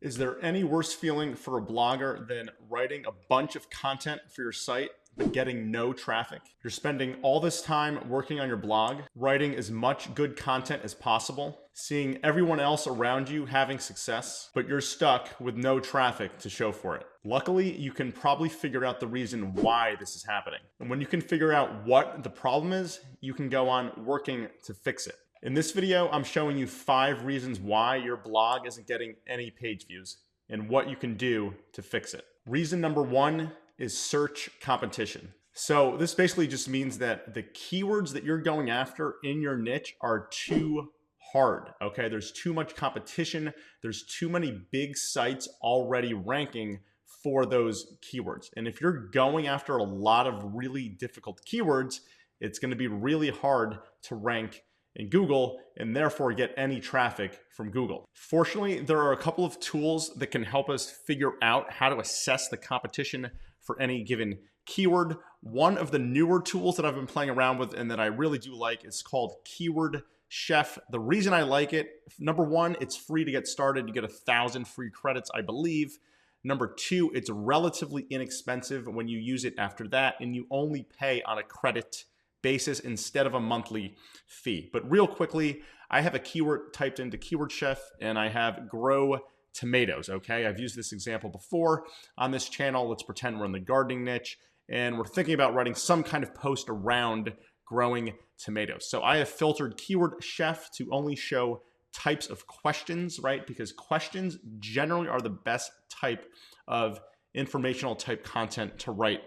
Is there any worse feeling for a blogger than writing a bunch of content for your site but getting no traffic? You're spending all this time working on your blog, writing as much good content as possible, seeing everyone else around you having success, but you're stuck with no traffic to show for it. Luckily, you can probably figure out the reason why this is happening. And when you can figure out what the problem is, you can go on working to fix it. In this video, I'm showing you 5 reasons why your blog isn't getting any page views and what you can do to fix it. Reason number 1 is search competition. So this basically just means that the keywords that you're going after in your niche are too hard, okay? There's too much competition. There's too many big sites already ranking for those keywords. And if you're going after a lot of really difficult keywords, it's going to be really hard to rank in Google and therefore get any traffic from Google. Fortunately, there are a couple of tools that can help us figure out how to assess the competition for any given keyword. One of the newer tools that I've been playing around with and that I really do like is called Keyword Chef. The reason I like it, number 1, it's free to get started. You get 1,000 free credits, I believe. Number 2, it's relatively inexpensive when you use it after that, and you only pay on a credit basis instead of a monthly fee. But real quickly, I have a keyword typed into Keyword Chef and I have grow tomatoes, okay? I've used this example before on this channel. Let's pretend we're in the gardening niche and we're thinking about writing some kind of post around growing tomatoes. So I have filtered Keyword Chef to only show types of questions, right? Because questions generally are the best type of informational type content to write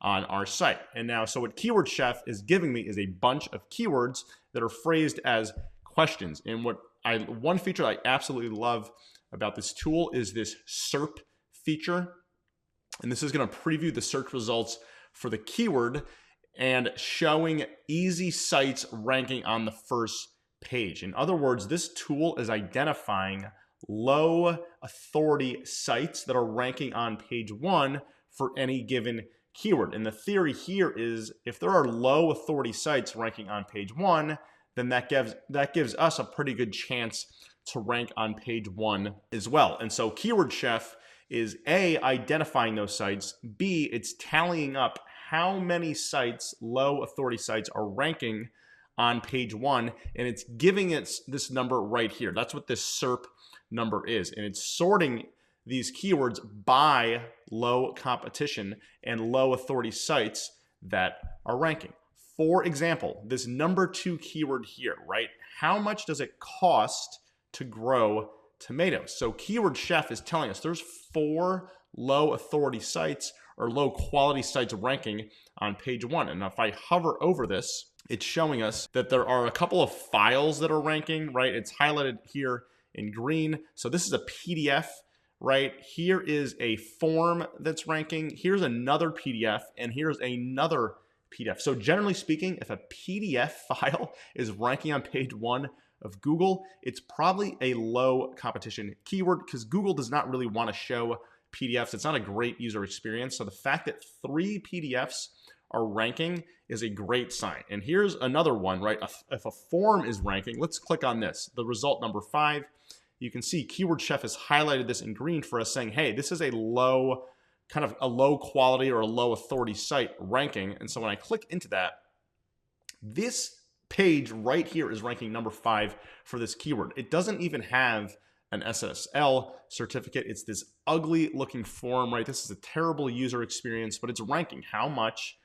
on our site. And now, so what Keyword Chef is giving me is a bunch of keywords that are phrased as questions. And one feature I absolutely love about this tool is this SERP feature. And this is going to preview the search results for the keyword and showing easy sites ranking on the first page. In other words, this tool is identifying low authority sites that are ranking on page 1 for any given keyword. And the theory here is if there are low authority sites ranking on page 1, then that gives us a pretty good chance to rank on page 1 as well. And so Keyword Chef is A, identifying those sites, B, it's tallying up how many sites, low authority sites, are ranking on page 1, and it's giving it this number right here. That's what this SERP number is, and it's sorting these keywords by low competition and low authority sites that are ranking. For example, this number 2 keyword here, right? How much does it cost to grow tomatoes? So Keyword Chef is telling us there's 4 low authority sites or low quality sites ranking on page 1. And if I hover over this, it's showing us that there are a couple of files that are ranking, right? It's highlighted here in green. So this is a PDF, right? Here is a form that's ranking. Here's another PDF, and here's another PDF. So generally speaking, if a PDF file is ranking on page 1 of Google, it's probably a low competition keyword because Google does not really want to show PDFs. It's not a great user experience. So the fact that 3 PDFs are ranking is a great sign. And here's another one, right? If a form is ranking, let's click on this. The result number 5, you can see Keyword Chef has highlighted this in green for us saying, hey, this is a low, kind of a low quality or a low authority site ranking. And so when I click into that, this page right here is ranking number 5 for this keyword. It doesn't even have an SSL certificate. It's this ugly looking form, right? This is a terrible user experience, but it's ranking how much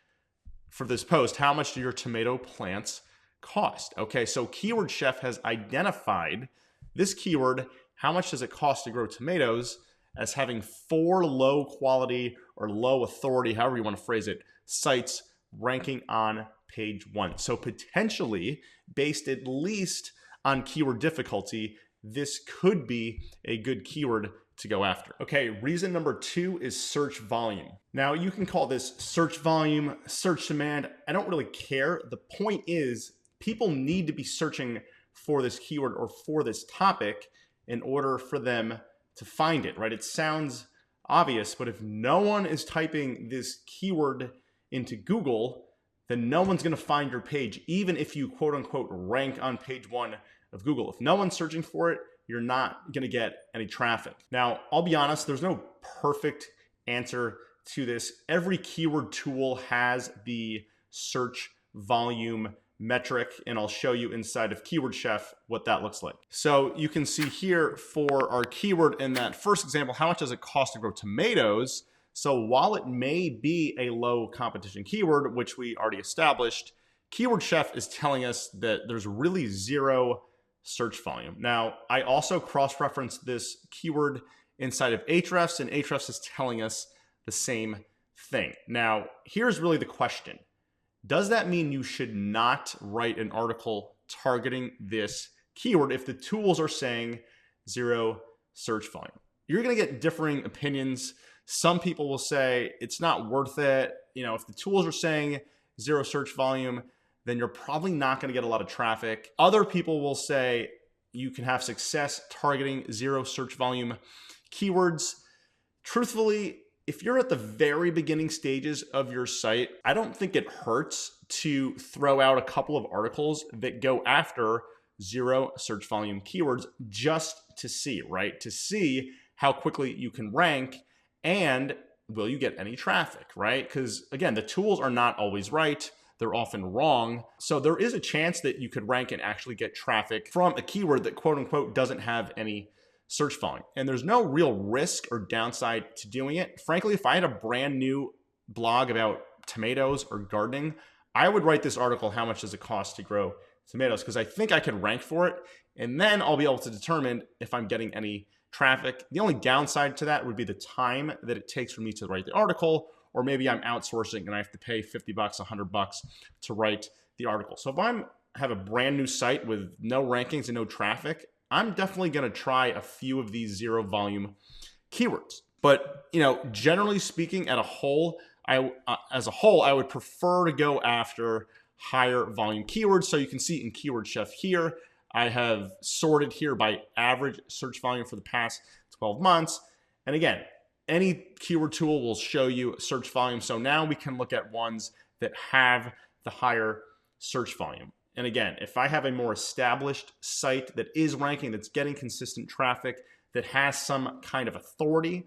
for this post, how much do your tomato plants cost? Okay, so Keyword Chef has identified this keyword, how much does it cost to grow tomatoes, as having 4 low quality or low authority, however you want to phrase it, sites ranking on page 1. So potentially, based at least on keyword difficulty, this could be a good keyword to go after. Okay, reason number 2 is search volume. Now you can call this search volume, search demand. I don't really care. The point is people need to be searching for this keyword or for this topic in order for them to find it, right? It sounds obvious, but if no one is typing this keyword into Google, then no one's going to find your page, even if you quote unquote rank on page 1 of Google. If no one's searching for it, you're not going to get any traffic. Now, I'll be honest, there's no perfect answer to this. Every keyword tool has the search volume metric, and I'll show you inside of Keyword Chef what that looks like. So you can see here for our keyword in that first example, how much does it cost to grow tomatoes? So while it may be a low competition keyword, which we already established, Keyword Chef is telling us that there's really zero search volume. Now, I also cross-referenced this keyword inside of Ahrefs, and Ahrefs is telling us the same thing. Now, here's really the question. Does that mean you should not write an article targeting this keyword if the tools are saying zero search volume? You're going to get differing opinions. Some people will say it's not worth it. You know, if the tools are saying zero search volume, then you're probably not going to get a lot of traffic. Other people will say you can have success targeting zero search volume keywords. Truthfully, if you're at the very beginning stages of your site, I don't think it hurts to throw out a couple of articles that go after zero search volume keywords just to see, right? To see how quickly you can rank and will you get any traffic, right? Because again, the tools are not always right. They're often wrong. So there is a chance that you could rank and actually get traffic from a keyword that quote unquote doesn't have any search volume. And there's no real risk or downside to doing it. Frankly, if I had a brand new blog about tomatoes or gardening, I would write this article, how much does it cost to grow tomatoes? Because I think I could rank for it. And then I'll be able to determine if I'm getting any traffic. The only downside to that would be the time that it takes for me to write the article, or maybe I'm outsourcing and I have to pay $50, $100 to write the article. So if I have a brand new site with no rankings and no traffic, I'm definitely going to try a few of these zero volume keywords. But, you know, generally speaking, as a whole, I would prefer to go after higher volume keywords. So you can see in Keyword Chef here, I have sorted here by average search volume for the past 12 months. And again, any keyword tool will show you search volume. So now we can look at ones that have the higher search volume. And again, if I have a more established site that is ranking, that's getting consistent traffic, that has some kind of authority,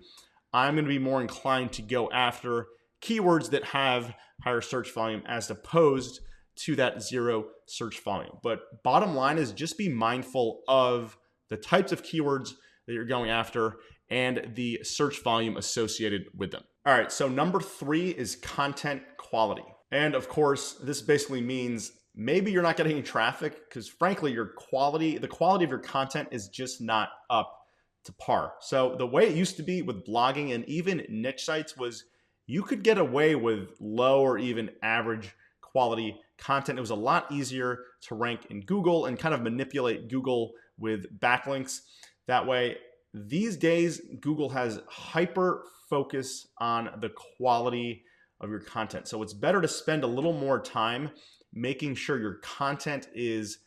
I'm going to be more inclined to go after keywords that have higher search volume as opposed to that zero search volume. But bottom line is just be mindful of the types of keywords that you're going after and the search volume associated with them. All right, so number 3 is content quality. And of course, this basically means maybe you're not getting any traffic because frankly, the quality of your content is just not up to par. So the way it used to be with blogging and even niche sites was you could get away with low or even average quality content. It was a lot easier to rank in Google and kind of manipulate Google with backlinks that way. These days, Google has hyper focus on the quality of your content. So it's better to spend a little more time making sure your content is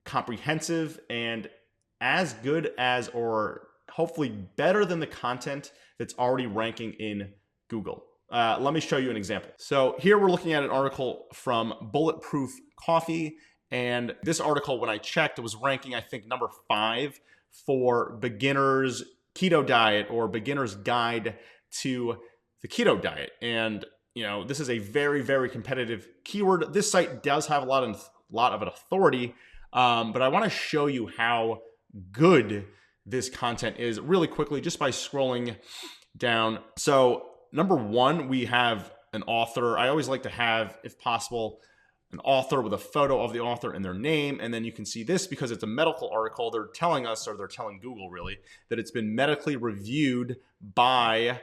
comprehensive and as good as, or hopefully better than, the content that's already ranking in Google. Let me show you an example. So here we're looking at an article from Bulletproof Coffee. And this article, when I checked, it was ranking, I think, number 5 for beginners keto diet or beginner's guide to the keto diet. And, you know, this is a very, very competitive keyword. This site does have a lot of an authority, but I want to show you how good this content is really quickly just by scrolling down. So number 1, we have an author. I always like to have, if possible, an author with a photo of the author and their name. And then you can see this because it's a medical article. They're telling us, or they're telling Google really, that it's been medically reviewed by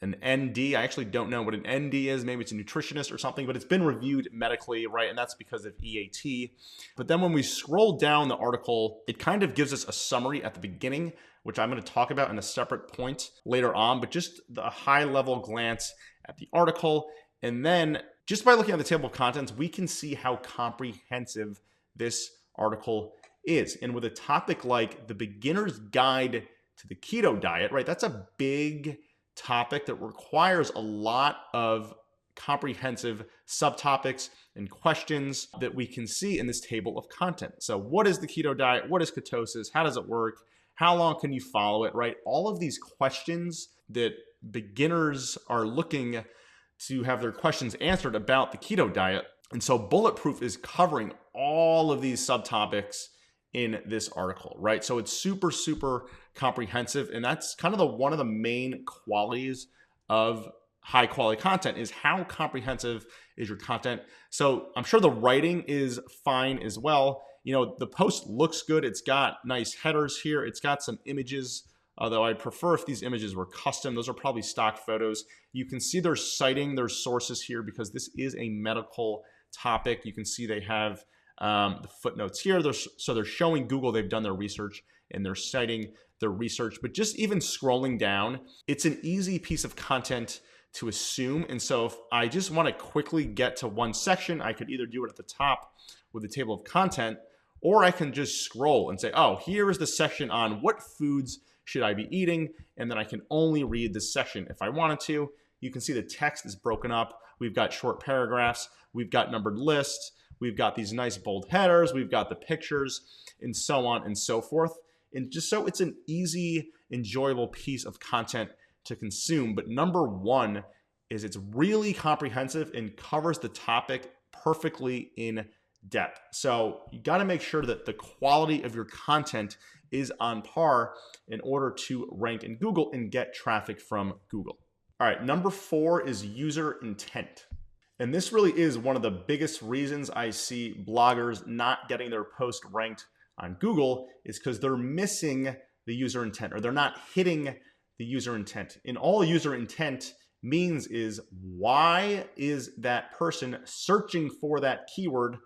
an ND. I actually don't know what an ND is. Maybe it's a nutritionist or something, but it's been reviewed medically, right? And that's because of EAT. But then when we scroll down the article, it kind of gives us a summary at the beginning, which I'm going to talk about in a separate point later on, but just a high level glance at the article. And then just by looking at the table of contents, we can see how comprehensive this article is. And with a topic like the beginner's guide to the keto diet, right? That's a big topic that requires a lot of comprehensive subtopics and questions that we can see in this table of content. So what is the keto diet? What is ketosis? How does it work? How long can you follow it, right? All of these questions that beginners are looking to have their questions answered about the keto diet. And so Bulletproof is covering all of these subtopics in this article, right? So it's super, super comprehensive. And that's kind of one of the main qualities of high quality content is how comprehensive is your content. So I'm sure the writing is fine as well. You know, the post looks good. It's got nice headers here. It's got some images, although I'd prefer if these images were custom. Those are probably stock photos. You can see they're citing their sources here because this is a medical topic. You can see they have the footnotes here. So they're showing Google they've done their research and they're citing their research. But just even scrolling down, it's an easy piece of content to assume. And so if I just want to quickly get to one section, I could either do it at the top with the table of content, or I can just scroll and say, oh, here is the section on what foods should I be eating? And then I can only read this section if I wanted to. You can see the text is broken up. We've got short paragraphs. We've got numbered lists. We've got these nice bold headers. We've got the pictures and so on and so forth. And just so it's an easy, enjoyable piece of content to consume. But number one is it's really comprehensive and covers the topic perfectly in depth. So you got to make sure that the quality of your content is on par in order to rank in Google and get traffic from Google. All right, number 4 is user intent. And this really is one of the biggest reasons I see bloggers not getting their post ranked on Google is because they're missing the user intent, or they're not hitting the user intent. And all user intent means is, why is that person searching for that keyword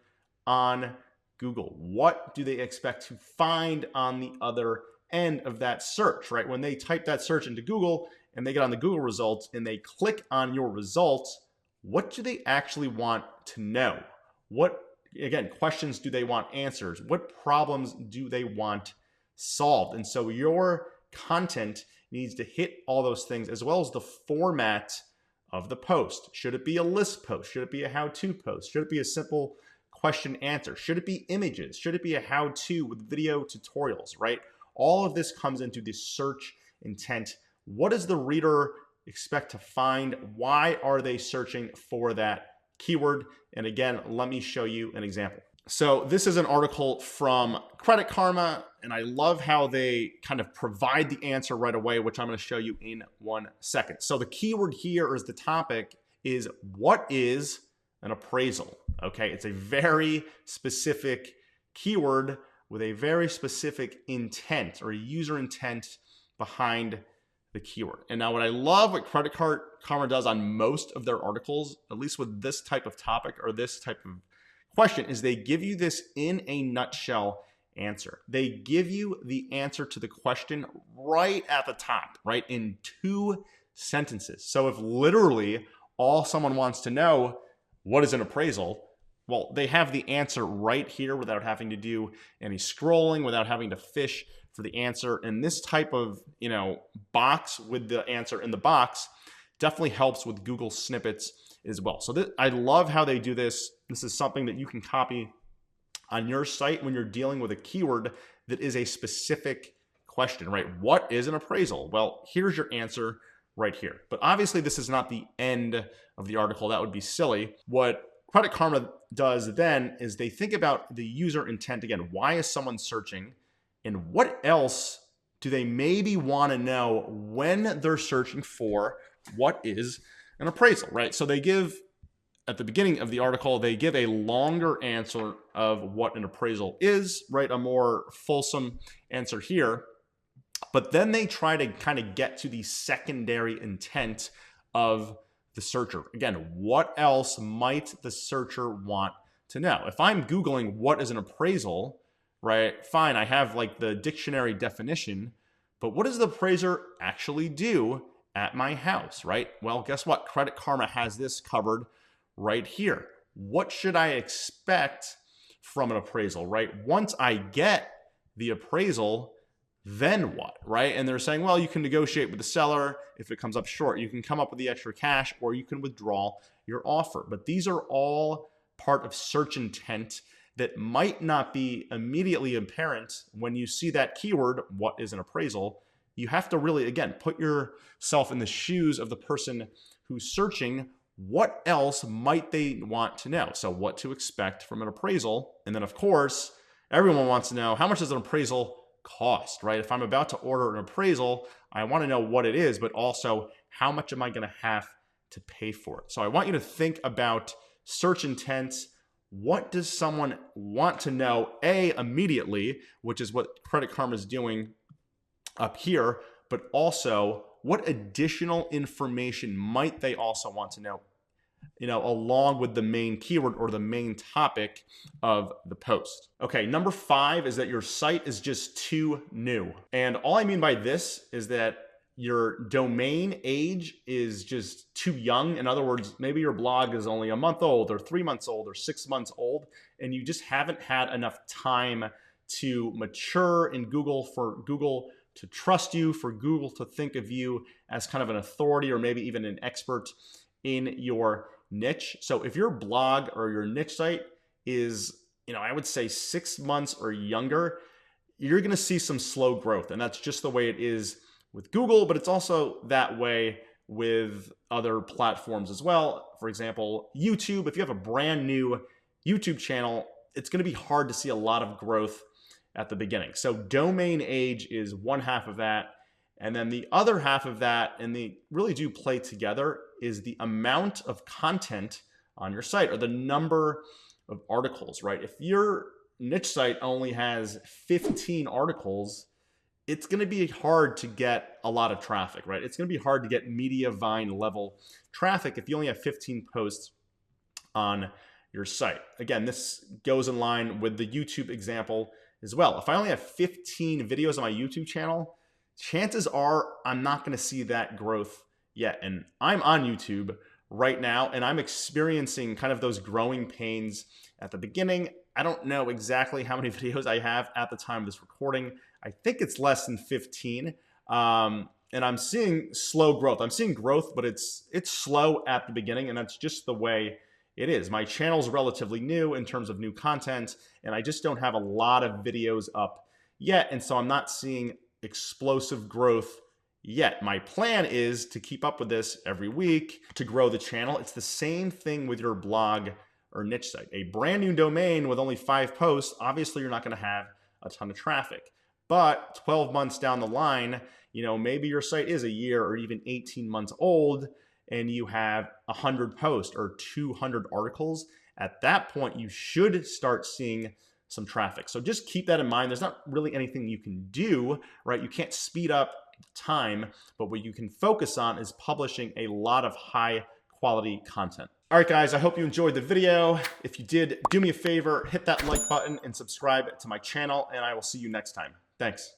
on Google? What do they expect to find on the other end of that search, right? When they type that search into Google and they get on the Google results and they click on your results, what do they actually want to know? What, again, questions do they want answers? What problems do they want solved? And so your content needs to hit all those things, as well as the format of the post. Should it be a list post? Should it be a how-to post? Should it be a simple question answer? Should it be images? Should it be a how-to with video tutorials, right? All of this comes into the search intent. What does the reader expect to find? Why are they searching for that keyword? And again, let me show you an example. So this is an article from Credit Karma, and I love how they kind of provide the answer right away, which I'm going to show you in 1 second. So the keyword here is the topic is, what is an appraisal? Okay, it's a very specific keyword with a very specific intent or user intent behind the keyword. And now what I love what Credit Karma does on most of their articles, at least with this type of topic or this type of question, is they give you this in a nutshell answer. They give you the answer to the question right at the top, right, in 2 sentences. So if literally all someone wants to know, what is an appraisal? Well, they have the answer right here without having to do any scrolling, without having to fish for the answer. And this type of, box with the answer in the box definitely helps with Google snippets as well. So I love how they do this. This is something that you can copy on your site when you're dealing with a keyword that is a specific question, right? What is an appraisal? Well, here's your answer right here. But obviously this is not the end of the article. That would be silly. What Credit Karma does then is they think about the user intent. Again, why is someone searching? And what else do they maybe want to know when they're searching for what is an appraisal, right? So they give, at the beginning of the article, they give a longer answer of what an appraisal is, right? A more fulsome answer here. But then they try to kind of get to the secondary intent of the searcher. Again, what else might the searcher want to know? If I'm Googling what is an appraisal, right? Fine, I have like the dictionary definition, but what does the appraiser actually do at my house, right? Well, guess what? Credit Karma has this covered right here. What should I expect from an appraisal, right? Once I get the appraisal, then what, right? And they're saying, well, you can negotiate with the seller. If it comes up short, you can come up with the extra cash, or you can withdraw your offer. But these are all part of search intent that might not be immediately apparent when you see that keyword, what is an appraisal. You have to really, again, put yourself in the shoes of the person who's searching. What else might they want to know? So what to expect from an appraisal. And then, of course, everyone wants to know, how much does an appraisal cost, right? If I'm about to order an appraisal, I want to know what it is, but also how much am I going to have to pay for it? So I want you to think about search intent. What does someone want to know, immediately, which is what Credit Karma is doing up here, but also what additional information might they also want to know, along with the main keyword or the main topic of the post. Okay, number 5 is that your site is just too new. And all I mean by this is that your domain age is just too young. In other words, maybe your blog is only a month old or 3 months old or 6 months old, and you just haven't had enough time to mature in Google for Google to trust you, for Google to think of you as kind of an authority or maybe even an expert in your niche. So if your blog or your niche site is, I would say 6 months or younger, you're going to see some slow growth. And that's just the way it is with Google, but it's also that way with other platforms as well. For example, YouTube, if you have a brand new YouTube channel, it's going to be hard to see a lot of growth at the beginning. So domain age is one half of that. And then the other half of that, and they really do play together, is the amount of content on your site or the number of articles, right? If your niche site only has 15 articles, it's going to be hard to get a lot of traffic, right? It's going to be hard to get Mediavine level traffic if you only have 15 posts on your site. Again, this goes in line with the YouTube example as well. If I only have 15 videos on my YouTube channel, chances are I'm not going to see that growth yet. And I'm on YouTube right now, and I'm experiencing kind of those growing pains at the beginning. I don't know exactly how many videos I have at the time of this recording. I think it's less than 15. And I'm seeing slow growth. I'm seeing growth, but it's slow at the beginning, and that's just the way it is. My channel's relatively new in terms of new content, and I just don't have a lot of videos up yet. And so I'm not seeing explosive growth yet. My plan is to keep up with this every week to grow the channel. It's the same thing with your blog or niche site. A brand new domain with only 5 posts, obviously you're not going to have a ton of traffic. But 12 months down the line, maybe your site is a year or even 18 months old and you have 100 posts or 200 articles. At that point, you should start seeing some traffic. So just keep that in mind. There's not really anything you can do, right? You can't speed up time, but what you can focus on is publishing a lot of high quality content. All right, guys, I hope you enjoyed the video. If you did, do me a favor, hit that like button and subscribe to my channel, and I will see you next time. Thanks.